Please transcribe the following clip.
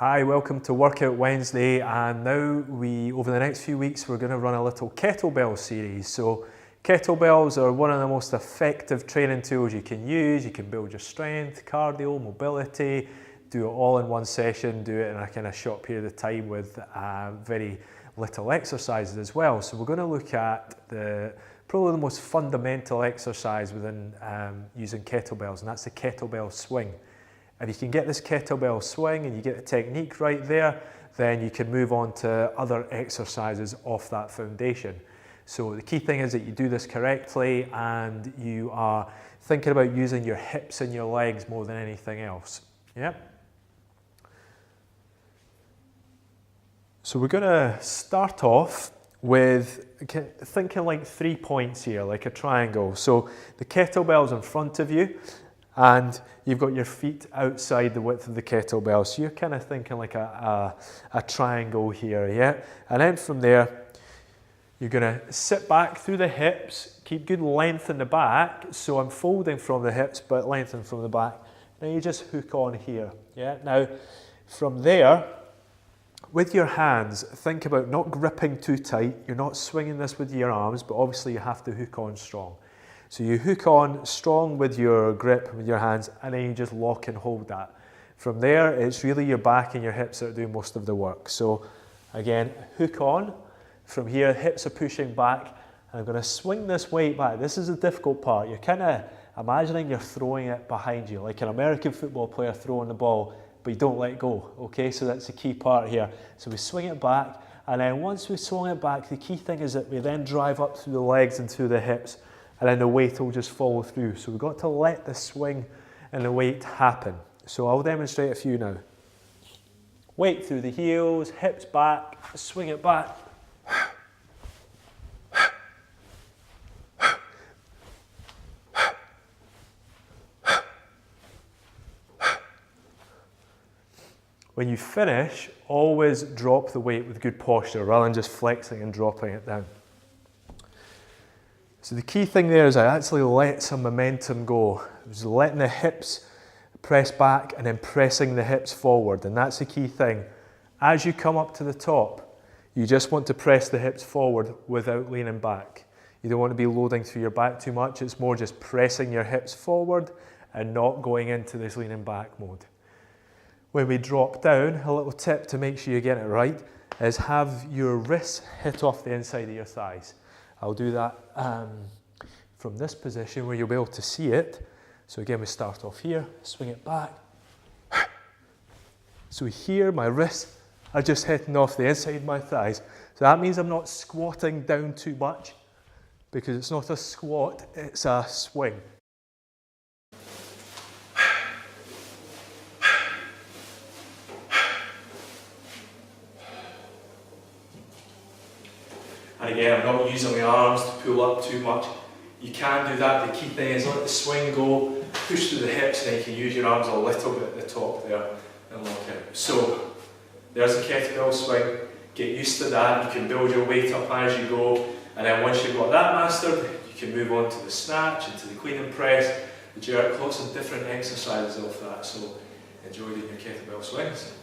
Hi, welcome to Workout Wednesday, and now over the next few weeks we're going to run a little kettlebell series. So kettlebells are one of the most effective training tools you can use. You can build your strength, cardio, mobility, do it all in one session, do it in a kind of short period of time with very little exercises as well. So we're going to look at probably the most fundamental exercise within using kettlebells, and that's the kettlebell swing. If you can get this kettlebell swing and you get the technique right there, then you can move on to other exercises off that foundation. So the key thing is that you do this correctly and you are thinking about using your hips and your legs more than anything else. Yeah. So we're going to start off with thinking like 3 points here, like a triangle. So the kettlebell's in front of you, and you've got your feet outside the width of the kettlebell. So you're kind of thinking like a triangle here, yeah? And then from there, you're gonna sit back through the hips, keep good length in the back. So I'm folding from the hips, but lengthen from the back. Now you just hook on here, yeah? Now, from there, with your hands, think about not gripping too tight. You're not swinging this with your arms, but obviously you have to hook on strong. So you hook on strong with your grip, with your hands, and then you just lock and hold that. From there, it's really your back and your hips that are doing most of the work. So again, hook on. From here, hips are pushing back, and I'm gonna swing this weight back. This is the difficult part. You're kind of imagining you're throwing it behind you, like an American football player throwing the ball, but you don't let go, okay? So that's the key part here. So we swing it back, and then once we swing it back, the key thing is that we then drive up through the legs and through the hips, and then the weight will just follow through. So we've got to let the swing and the weight happen. So I'll demonstrate a few now. Weight through the heels, hips back, swing it back. When you finish, always drop the weight with good posture rather than just flexing and dropping it down. So the key thing there is I actually let some momentum go. Just letting the hips press back and then pressing the hips forward, and that's the key thing. As you come up to the top, you just want to press the hips forward without leaning back. You don't want to be loading through your back too much. It's more just pressing your hips forward and not going into this leaning back mode. When we drop down, a little tip to make sure you get it right is have your wrists hit off the inside of your thighs. I'll do that from this position where you'll be able to see it. So again, we start off here, swing it back. So here, my wrists are just hitting off the inside of my thighs. So that means I'm not squatting down too much, because it's not a squat, it's a swing. And again, I'm not using my arms to pull up too much. You can do that. The key thing is let the swing go, push through the hips, and then you can use your arms a little bit at the top there and lock it. So there's a kettlebell swing. Get used to that. You can build your weight up as you go. And then once you've got that mastered, you can move on to the snatch, into the clean and press, the jerk, lots of different exercises of that. So enjoy doing your kettlebell swings.